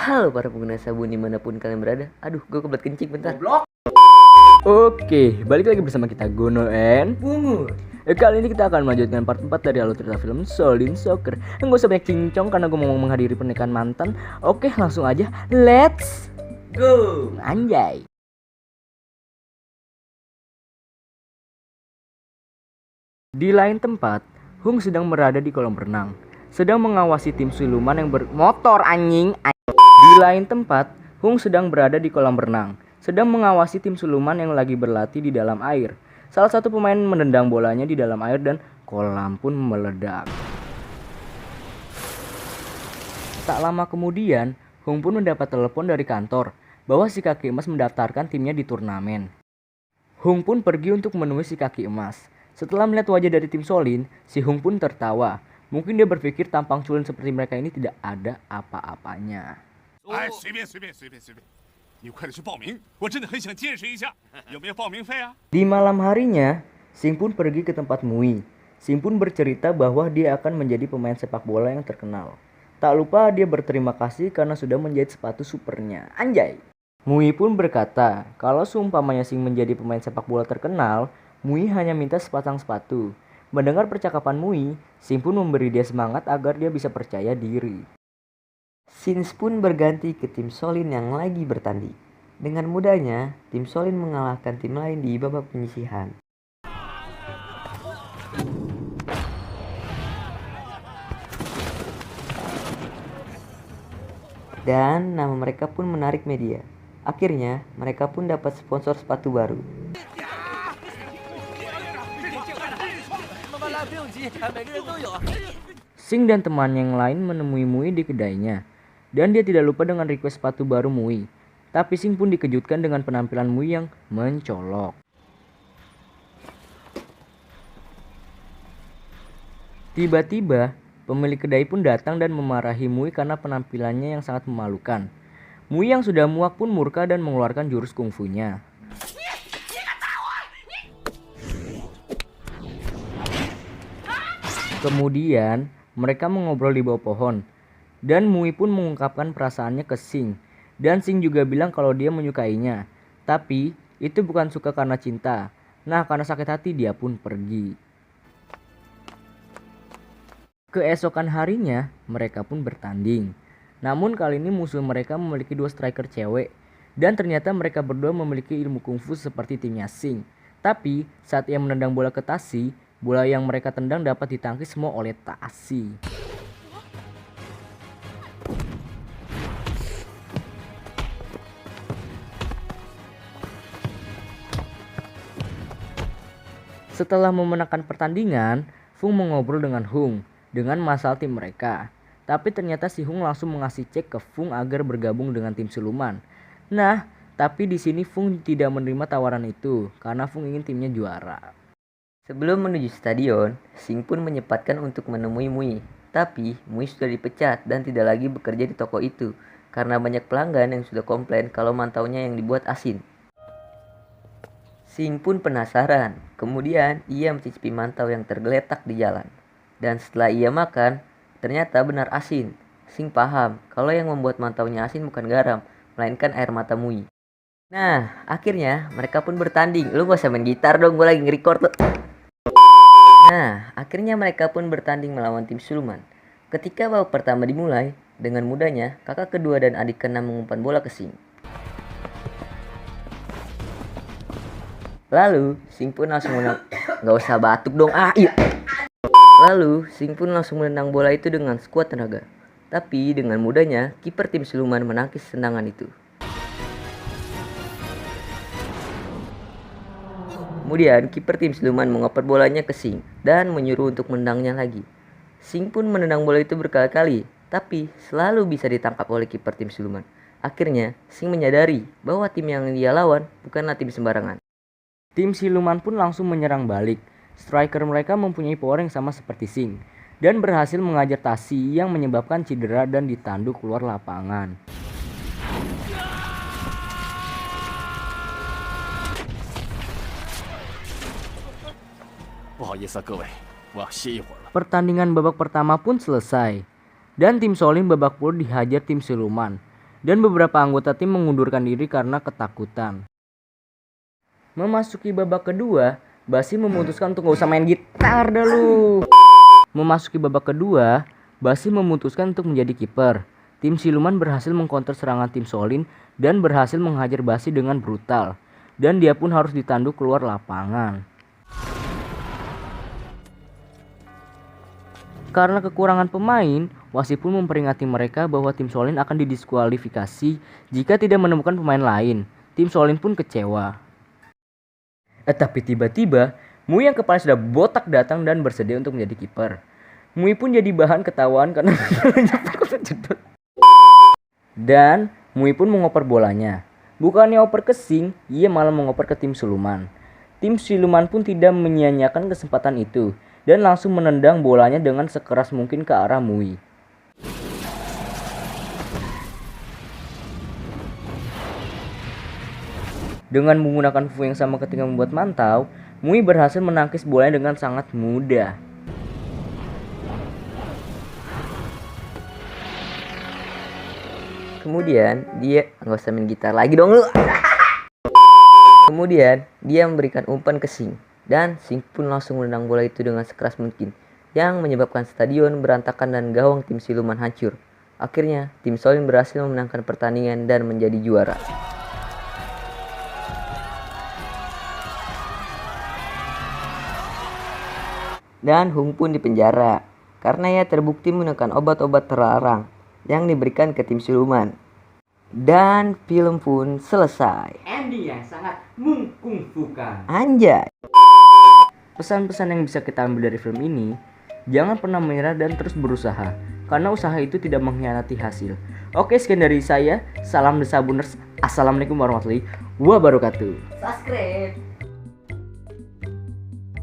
Halo para pengguna sabun dimanapun kalian berada. Aduh, gue kebelet kencing bentar. Goblok. Oke, balik lagi bersama kita Gono and Bungu. Kali ini kita akan melanjutkan part 4 dari alur cerita film Shaolin Soccer. Nggak usah banyak cincong karena gue mau menghadiri pernikahan mantan. Oke, langsung aja. Let's Go. anjay. Di lain tempat, Hung sedang berada di kolam renang, sedang mengawasi tim siluman yang bermotor anjing. Di lain tempat, Hung sedang berada di kolam renang, sedang mengawasi tim siluman yang lagi berlatih di dalam air. Salah satu pemain menendang bolanya di dalam air dan kolam pun meledak. Tak lama kemudian, Hung pun mendapat telepon dari kantor bahwa si kaki emas mendaftarkan timnya di turnamen. Hung pun pergi untuk menemui si kaki emas. Setelah melihat wajah dari tim Shaolin, si Hung pun tertawa. Mungkin dia berpikir tampang culun seperti mereka ini tidak ada apa-apanya. 哎，随便，你快点去报名，我真的很想见识一下，有没有报名费啊？ Di malam harinya, Sing pun pergi ke tempat Mui. Sing pun bercerita bahwa dia akan menjadi pemain sepak bola yang terkenal. Tak lupa dia berterima kasih karena sudah menjahit sepatu supernya. Anjay! Mui pun berkata, kalau seumpamanya Sing menjadi pemain sepak bola terkenal, Mui hanya minta sepasang sepatu. Mendengar percakapan Mui, Sing pun memberi dia semangat agar dia bisa percaya diri. Sins pun berganti ke tim Shaolin yang lagi bertanding. Dengan mudahnya, tim Shaolin mengalahkan tim lain di babak penyisihan. Dan nama mereka pun menarik media. Akhirnya, mereka pun dapat sponsor sepatu baru. Sing dan temannya yang lain menemui Mui di kedainya. Dan dia tidak lupa dengan request sepatu baru Mui. Tapi Sing pun dikejutkan dengan penampilan Mui yang mencolok. Tiba-tiba, pemilik kedai pun datang dan memarahi Mui karena penampilannya yang sangat memalukan. Mui yang sudah muak pun murka dan mengeluarkan jurus kungfunya. Kemudian, mereka mengobrol di bawah pohon. Dan Mui pun mengungkapkan perasaannya ke Sing. Dan Sing juga bilang kalau dia menyukainya. Tapi, itu bukan suka karena cinta. Nah, karena sakit hati dia pun pergi. Keesokan harinya, mereka pun bertanding. Namun kali ini musuh mereka memiliki 2 striker cewek. Dan ternyata mereka berdua memiliki ilmu kungfu seperti timnya Sing. Tapi, saat ia menendang bola ke Tasi, bola yang mereka tendang dapat ditangkis semua oleh Tasi. Setelah memenangkan pertandingan, Fung mengobrol dengan Hung dengan masalah tim mereka. Tapi ternyata si Hung langsung mengasih cek ke Fung agar bergabung dengan tim siluman. Nah, tapi di sini Fung tidak menerima tawaran itu karena Fung ingin timnya juara. Sebelum menuju stadion, Sing pun menyempatkan untuk menemui Mui. Tapi, Mui sudah dipecat dan tidak lagi bekerja di toko itu karena banyak pelanggan yang sudah komplain kalau mantaunya yang dibuat asin. Sing pun penasaran, kemudian ia mencicipi mantau yang tergeletak di jalan. Dan setelah ia makan, ternyata benar asin. Sing paham kalau yang membuat mantaunya asin bukan garam, melainkan air mata Mui. Nah, akhirnya mereka pun bertanding. Lu gak usah main gitar dong, gue lagi nge-record tuh. Nah, akhirnya mereka pun bertanding melawan tim siluman. Ketika babak pertama dimulai, dengan mudahnya kakak kedua dan adik keenam mengumpan bola ke Sing. Lalu, Sing pun langsung Gak usah batuk dong, iya. Lalu, Sing pun langsung menendang bola itu dengan sekuat tenaga. Tapi, dengan mudahnya, kiper tim siluman menangkis tendangan itu. Kemudian, kiper tim siluman mengoper bolanya ke Sing dan menyuruh untuk menendangnya lagi. Sing pun menendang bola itu berkali-kali, tapi selalu bisa ditangkap oleh kiper tim siluman. Akhirnya, Sing menyadari bahwa tim yang dia lawan bukanlah tim sembarangan. Tim siluman pun langsung menyerang balik. Striker mereka mempunyai power yang sama seperti Sing dan berhasil mengajar Tasi yang menyebabkan cedera dan ditanduk keluar lapangan. Pertandingan babak pertama pun selesai dan tim Shaolin babak belur dihajar tim siluman. dan beberapa anggota tim mengundurkan diri karena ketakutan. Memasuki babak kedua, Basim memutuskan untuk gak usah main gitar dah lu. Memasuki babak kedua, Basim memutuskan untuk menjadi kiper. Tim siluman berhasil mengcounter serangan tim Solin dan berhasil menghajar Basim dengan brutal. Dan dia pun harus ditanduk keluar lapangan. Karena kekurangan pemain, wasit pun memperingati mereka bahwa tim Solin akan didiskualifikasi jika tidak menemukan pemain lain. Tim Solin pun kecewa. Tapi tiba-tiba, Mui yang kepala sudah botak datang dan bersedia untuk menjadi kiper. Mui pun jadi bahan ketawaan karena dan Mui pun mengoper bolanya. Bukannya oper ke Sing, ia malah mengoper ke tim siluman. Tim siluman pun tidak menyia-nyiakan kesempatan itu dan langsung menendang bolanya dengan sekeras mungkin ke arah Mui. Dengan menggunakan Fu yang sama ketika membuat mantau, Mui berhasil menangkis bolanya dengan sangat mudah. Kemudian dia nggak usah main gitar lagi dong lu. Kemudian dia memberikan umpan ke Sing dan Sing pun langsung menendang bola itu dengan sekeras mungkin yang menyebabkan stadion berantakan dan gawang tim siluman hancur. Akhirnya tim Solin berhasil memenangkan pertandingan dan menjadi juara. Dan Hung pun dipenjara karena ia terbukti menggunakan obat-obat terlarang yang diberikan ke tim siluman. Dan film pun selesai. Ending yang sangat mengkungfukan. Anjay. Pesan-pesan yang bisa kita ambil dari film ini, jangan pernah menyerah dan terus berusaha, karena usaha itu tidak mengkhianati hasil. Oke, sekian dari saya. Salam The Sabuners. Assalamualaikum warahmatullahi wabarakatuh. Subscribe.